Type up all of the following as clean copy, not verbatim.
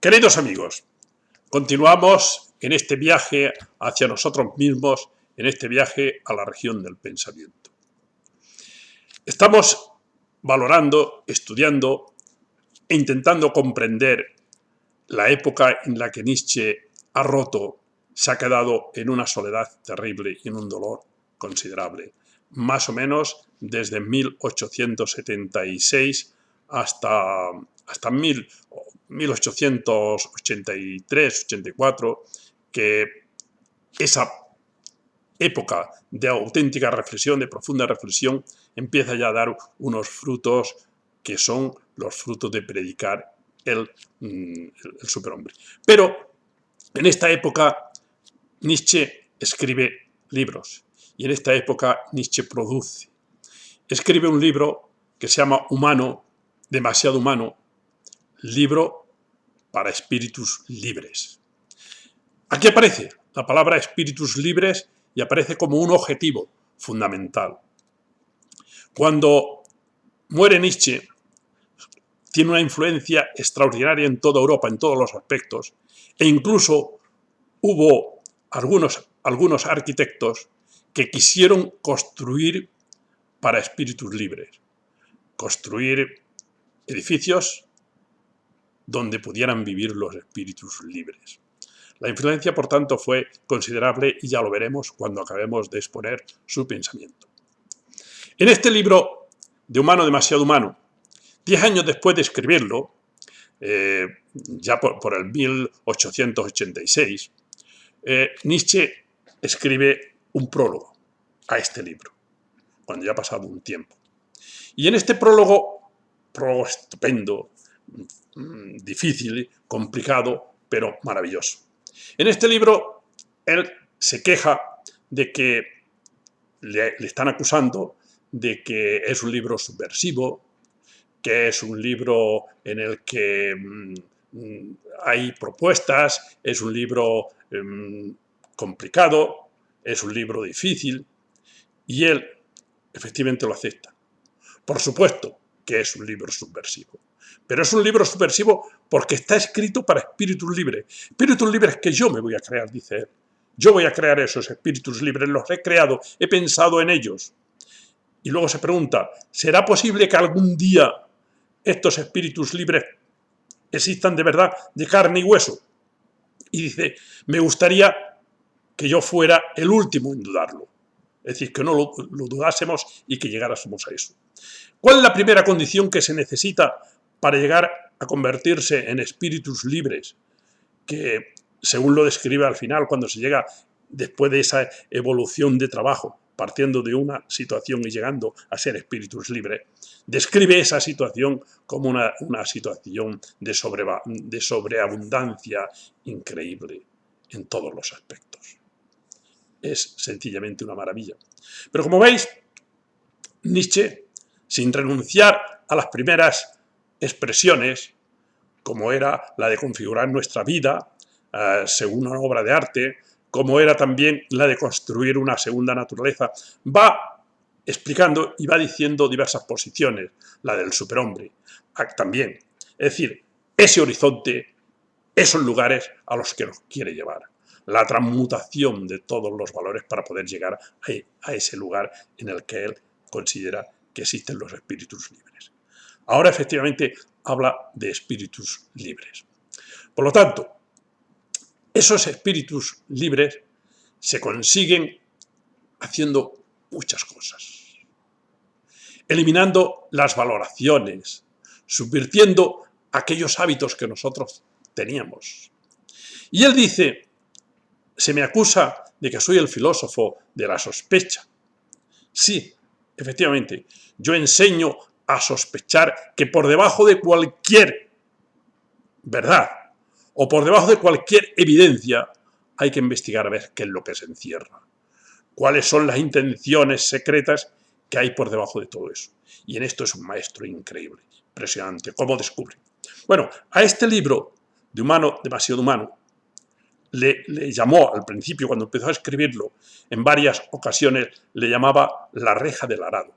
Queridos amigos, continuamos en este viaje hacia nosotros mismos, en este viaje a la región del pensamiento. Estamos valorando, estudiando e intentando comprender la época en la que Nietzsche ha roto, se ha quedado en una soledad terrible y en un dolor considerable, más o menos desde 1876 hasta 1883-84, que esa época de auténtica reflexión, de profunda reflexión, empieza ya a dar unos frutos que son los frutos de predicar el superhombre. Pero en esta época Nietzsche escribe libros y en esta época Nietzsche produce. Escribe un libro que se llama Humano, demasiado humano, libro para espíritus libres. Aquí aparece la palabra espíritus libres y aparece como un objetivo fundamental. Cuando muere Nietzsche, tiene una influencia extraordinaria en toda Europa, en todos los aspectos, e incluso hubo algunos arquitectos que quisieron construir para espíritus libres, construir edificios donde pudieran vivir los espíritus libres. La influencia, por tanto, fue considerable y ya lo veremos cuando acabemos de exponer su pensamiento. En este libro de Humano, demasiado humano, 10 años después de escribirlo, ya por el 1886, Nietzsche escribe un prólogo a este libro, cuando ya ha pasado un tiempo. Y en este prólogo estupendo, difícil, complicado, pero maravilloso. En este libro, él se queja de que le están acusando de que es un libro subversivo, que es un libro en el que hay propuestas, es un libro complicado, es un libro difícil, y él efectivamente lo acepta. Por supuesto que es un libro subversivo, pero es un libro subversivo porque está escrito para espíritus libres que yo me voy a crear, dice él. Yo voy a crear esos espíritus libres, los he creado, he pensado en ellos. Y luego se pregunta, ¿será posible que algún día estos espíritus libres existan de verdad, de carne y hueso? Y dice, me gustaría que yo fuera el último en dudarlo. Es decir, que no lo dudásemos y que llegáramos a eso. ¿Cuál es la primera condición que se necesita para llegar a convertirse en espíritus libres? Que, según lo describe al final, cuando se llega después de esa evolución de trabajo, partiendo de una situación y llegando a ser espíritus libres, describe esa situación como una situación de sobreabundancia increíble en todos los aspectos. Es sencillamente una maravilla. Pero como veis, Nietzsche, sin renunciar a las primeras expresiones, como era la de configurar nuestra vida según una obra de arte, como era también la de construir una segunda naturaleza, va explicando y va diciendo diversas posiciones, la del superhombre también. Es decir, ese horizonte, esos lugares a los que nos quiere llevar. La transmutación de todos los valores para poder llegar a ese lugar en el que él considera que existen los espíritus libres. Ahora efectivamente habla de espíritus libres. Por lo tanto, esos espíritus libres se consiguen haciendo muchas cosas. Eliminando las valoraciones, subvirtiendo aquellos hábitos que nosotros teníamos. Y él dice, se me acusa de que soy el filósofo de la sospecha. Sí, efectivamente, yo enseño a sospechar que por debajo de cualquier verdad o por debajo de cualquier evidencia hay que investigar a ver qué es lo que se encierra. Cuáles son las intenciones secretas que hay por debajo de todo eso. Y en esto es un maestro increíble, impresionante, cómo descubre. Bueno, a este libro de Humano, demasiado humano, le llamó al principio, cuando empezó a escribirlo, en varias ocasiones le llamaba La reja del arado.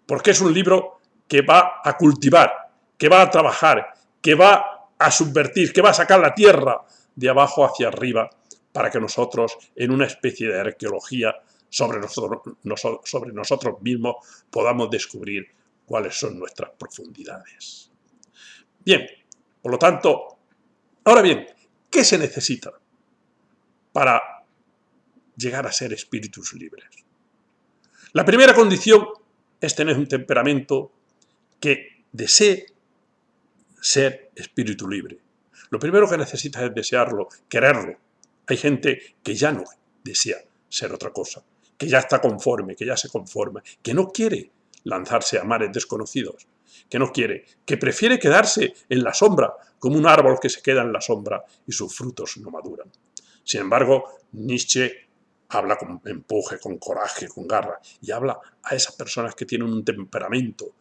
Porque es un libro que va a cultivar, que va a trabajar, que va a subvertir, que va a sacar la Tierra de abajo hacia arriba para que nosotros, en una especie de arqueología sobre nosotros mismos, podamos descubrir cuáles son nuestras profundidades. Bien, por lo tanto, ahora bien, ¿qué se necesita para llegar a ser espíritus libres? La primera condición es tener un temperamento que desee ser espíritu libre. Lo primero que necesitas es desearlo, quererlo. Hay gente que ya no desea ser otra cosa, que ya está conforme, que ya se conforma, que no quiere lanzarse a mares desconocidos, que no quiere, que prefiere quedarse en la sombra, como un árbol que se queda en la sombra y sus frutos no maduran. Sin embargo, Nietzsche habla con empuje, con coraje, con garra, y habla a esas personas que tienen un temperamento,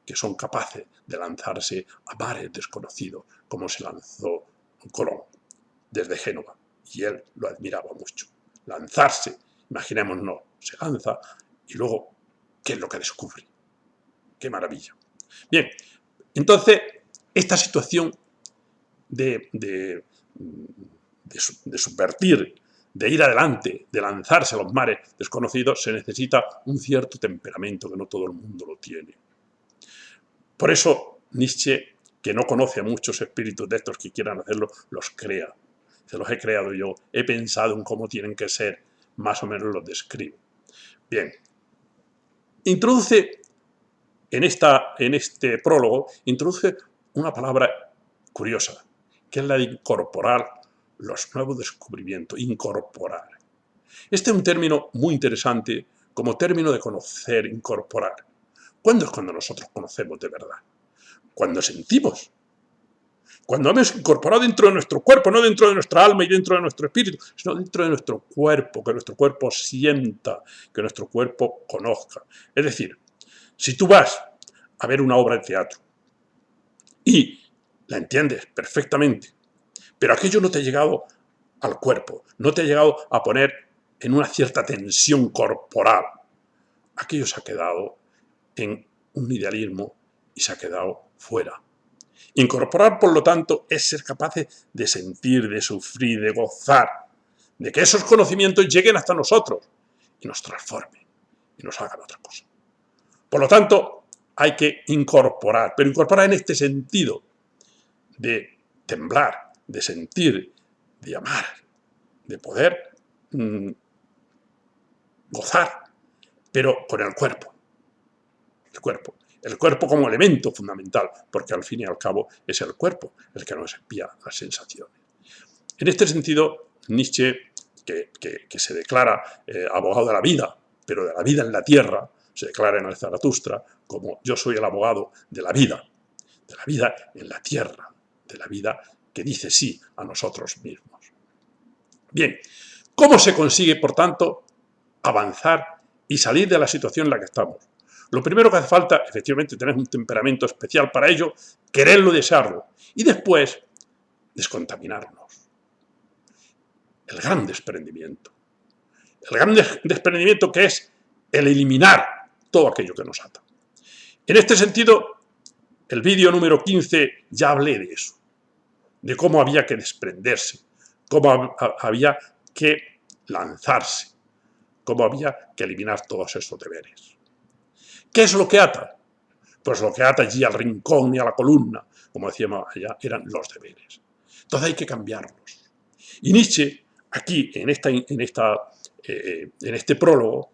que son capaces de lanzarse a mares desconocidos, como se lanzó Colón desde Génova, y él lo admiraba mucho. Lanzarse, imaginémonos, se lanza, y luego, ¿qué es lo que descubre? ¡Qué maravilla! Bien, entonces, esta situación de subvertir, de ir adelante, de lanzarse a los mares desconocidos, se necesita un cierto temperamento que no todo el mundo lo tiene. Por eso Nietzsche, que no conoce a muchos espíritus de estos que quieran hacerlo, los crea. Se los he creado yo, he pensado en cómo tienen que ser, más o menos los describo. Bien, introduce en este prólogo, introduce una palabra curiosa, que es la de incorporar los nuevos descubrimientos, incorporar. Este es un término muy interesante como término de conocer, incorporar. ¿Cuándo es cuando nosotros conocemos de verdad? Cuando sentimos. Cuando hemos incorporado dentro de nuestro cuerpo, no dentro de nuestra alma y dentro de nuestro espíritu, sino dentro de nuestro cuerpo, que nuestro cuerpo sienta, que nuestro cuerpo conozca. Es decir, si tú vas a ver una obra de teatro y la entiendes perfectamente, pero aquello no te ha llegado al cuerpo, no te ha llegado a poner en una cierta tensión corporal, aquello se ha quedado en un idealismo y se ha quedado fuera. Incorporar, por lo tanto, es ser capaces de sentir, de sufrir, de gozar, de que esos conocimientos lleguen hasta nosotros y nos transformen y nos hagan otra cosa. Por lo tanto, hay que incorporar, pero incorporar en este sentido de temblar, de sentir, de amar, de poder gozar, pero con el cuerpo. El cuerpo como elemento fundamental, porque al fin y al cabo es el cuerpo el que nos envía las sensaciones. En este sentido, Nietzsche, que se declara abogado de la vida, pero de la vida en la tierra, se declara en el Zaratustra como yo soy el abogado de la vida en la tierra, de la vida que dice sí a nosotros mismos. Bien, ¿cómo se consigue, por tanto, avanzar y salir de la situación en la que estamos? Lo primero que hace falta, efectivamente, tener un temperamento especial para ello, quererlo y desearlo, y después descontaminarnos. El gran desprendimiento. El gran desprendimiento que es el eliminar todo aquello que nos ata. En este sentido, el vídeo número 15 ya hablé de eso, de cómo había que desprenderse, cómo había que lanzarse, cómo había que eliminar todos esos deberes. ¿Qué es lo que ata? Pues lo que ata allí al rincón y a la columna, como decíamos allá, eran los deberes. Entonces hay que cambiarlos. Y Nietzsche, aquí, en este prólogo,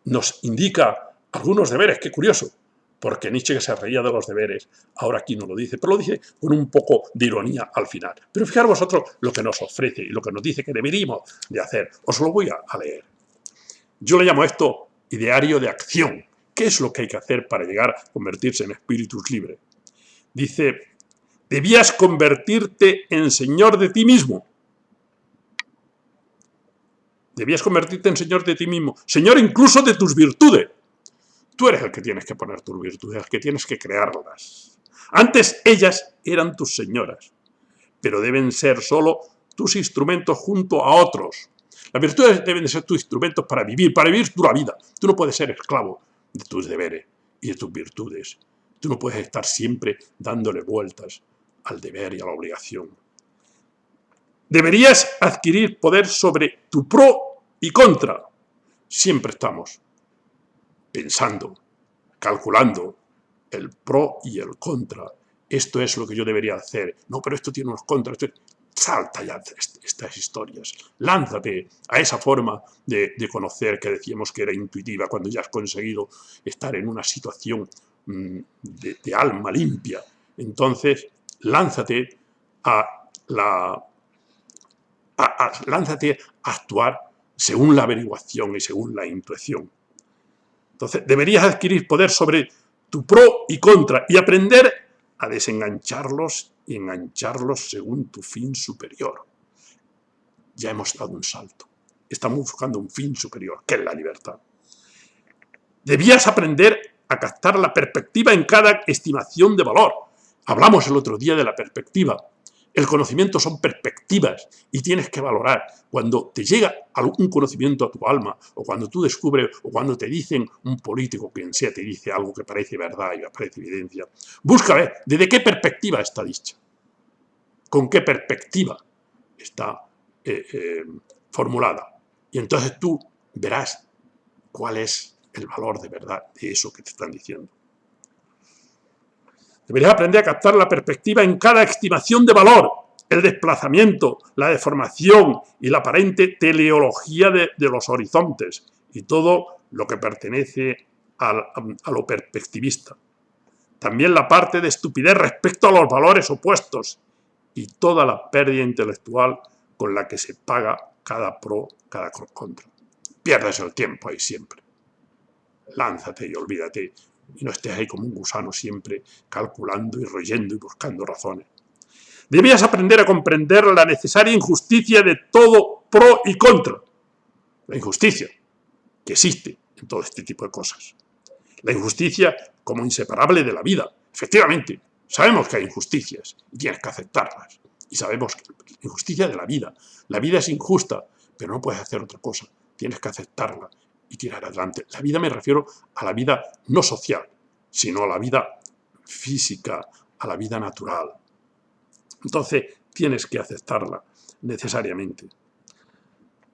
nos indica algunos deberes. Qué curioso, porque Nietzsche, que se reía de los deberes, ahora aquí no lo dice, pero lo dice con un poco de ironía al final. Pero fijaros vosotros lo que nos ofrece y lo que nos dice que deberíamos de hacer. Os lo voy a leer. Yo le llamo esto ideario de acción. ¿Qué es lo que hay que hacer para llegar a convertirse en espíritus libres? Dice, debías convertirte en señor de ti mismo. Debías convertirte en señor de ti mismo. Señor incluso de tus virtudes. Tú eres el que tienes que poner tus virtudes, el que tienes que crearlas. Antes ellas eran tus señoras, pero deben ser solo tus instrumentos junto a otros. Las virtudes deben de ser tus instrumentos para vivir tú la vida. Tú no puedes ser esclavo de tus deberes y de tus virtudes. Tú no puedes estar siempre dándole vueltas al deber y a la obligación. Deberías adquirir poder sobre tu pro y contra. Siempre estamos pensando, calculando el pro y el contra. Esto es lo que yo debería hacer. No, pero esto tiene unos contras. Salta ya estas historias. Lánzate a esa forma de conocer que decíamos que era intuitiva cuando ya has conseguido estar en una situación de alma limpia. Entonces, lánzate lánzate a actuar según la averiguación y según la intuición. Entonces, deberías adquirir poder sobre tu pro y contra y aprender a desengancharlos y engancharlos según tu fin superior. Ya hemos dado un salto. Estamos buscando un fin superior, que es la libertad. Debías aprender a captar la perspectiva en cada estimación de valor. Hablamos el otro día de la perspectiva. El conocimiento son perspectivas y tienes que valorar. Cuando te llega algún conocimiento a tu alma, o cuando tú descubres, o cuando te dicen un político, quien sea, te dice algo que parece verdad y parece evidencia, busca ver desde qué perspectiva está dicha, con qué perspectiva está formulada. Y entonces tú verás cuál es el valor de verdad de eso que te están diciendo. Deberías aprender a captar la perspectiva en cada estimación de valor, el desplazamiento, la deformación y la aparente teleología de los horizontes y todo lo que pertenece a lo perspectivista. También la parte de estupidez respecto a los valores opuestos y toda la pérdida intelectual con la que se paga cada pro, cada contra. Pierdes el tiempo ahí siempre. Lánzate y olvídate. Y no estés ahí como un gusano siempre calculando y royendo y buscando razones. Debías aprender a comprender la necesaria injusticia de todo pro y contra. La injusticia que existe en todo este tipo de cosas. La injusticia como inseparable de la vida. Efectivamente, sabemos que hay injusticias y tienes que aceptarlas. Y sabemos que la injusticia de la vida. La vida es injusta, pero no puedes hacer otra cosa. Tienes que aceptarla y tirar adelante. La vida me refiero a la vida no social, sino a la vida física, a la vida natural. Entonces, tienes que aceptarla necesariamente.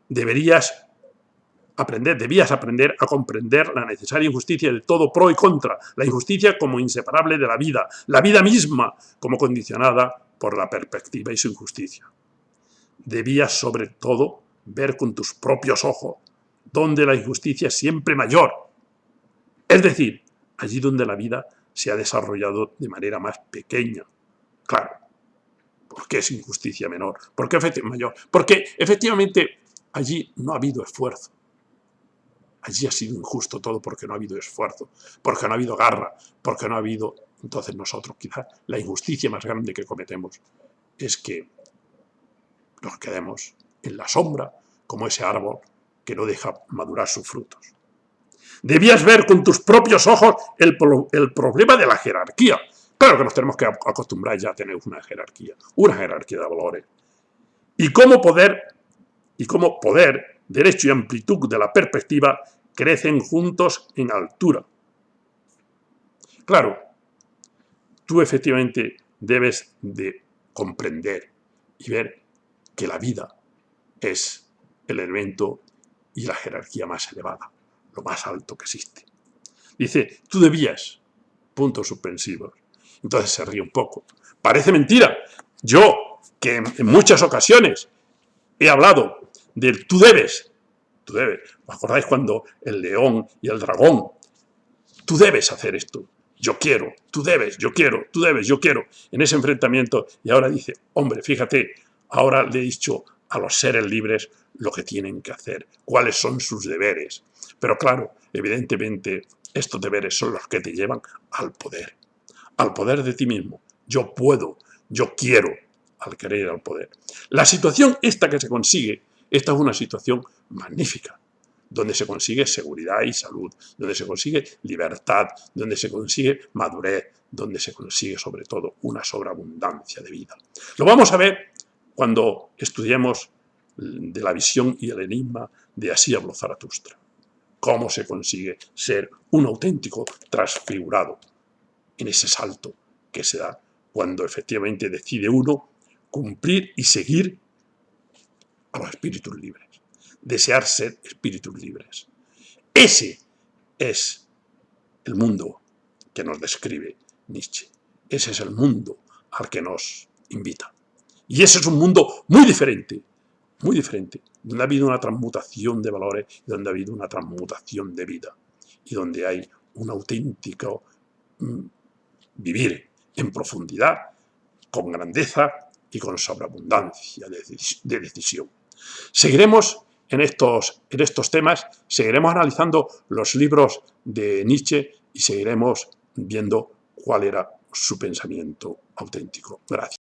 Debías aprender a comprender la necesaria injusticia de todo pro y contra, la injusticia como inseparable de la vida misma como condicionada por la perspectiva y su injusticia. Debías, sobre todo, ver con tus propios ojos donde la injusticia es siempre mayor. Es decir, allí donde la vida se ha desarrollado de manera más pequeña. Claro, ¿por qué es injusticia menor? ¿Por qué mayor? Porque efectivamente allí no ha habido esfuerzo. Allí ha sido injusto todo porque no ha habido esfuerzo, porque no ha habido garra, porque no ha habido... Entonces nosotros quizás la injusticia más grande que cometemos es que nos quedemos en la sombra como ese árbol que no deja madurar sus frutos. Debías ver con tus propios ojos el problema de la jerarquía. Claro que nos tenemos que acostumbrar ya a tener una jerarquía de valores. Y cómo poder, derecho y amplitud de la perspectiva crecen juntos en altura. Claro, tú efectivamente debes de comprender y ver que la vida es el elemento y la jerarquía más elevada, lo más alto que existe. Dice, tú debías, puntos suspensivos. Entonces se ríe un poco. Parece mentira. Yo, que en muchas ocasiones he hablado del tú debes. ¿Os acordáis cuando el león y el dragón? Tú debes hacer esto. Yo quiero. Tú debes. Yo quiero. Tú debes. Yo quiero. En ese enfrentamiento. Y ahora dice, hombre, fíjate, ahora le he dicho a los seres libres lo que tienen que hacer, cuáles son sus deberes. Pero claro, evidentemente, estos deberes son los que te llevan al poder de ti mismo. Yo puedo, yo quiero, al querer al poder. La situación esta que se consigue, esta es una situación magnífica, donde se consigue seguridad y salud, donde se consigue libertad, donde se consigue madurez, donde se consigue sobre todo una sobreabundancia de vida. Lo vamos a ver cuando estudiemos de la visión y el enigma de Así habló Zaratustra. Cómo se consigue ser un auténtico transfigurado en ese salto que se da cuando efectivamente decide uno cumplir y seguir a los espíritus libres, desear ser espíritus libres. Ese es el mundo que nos describe Nietzsche. Ese es el mundo al que nos invita. Y ese es un mundo muy diferente, donde ha habido una transmutación de valores, donde ha habido una transmutación de vida, y donde hay un auténtico vivir en profundidad, con grandeza y con sobreabundancia de decisión. Seguiremos en estos temas, seguiremos analizando los libros de Nietzsche y seguiremos viendo cuál era su pensamiento auténtico. Gracias.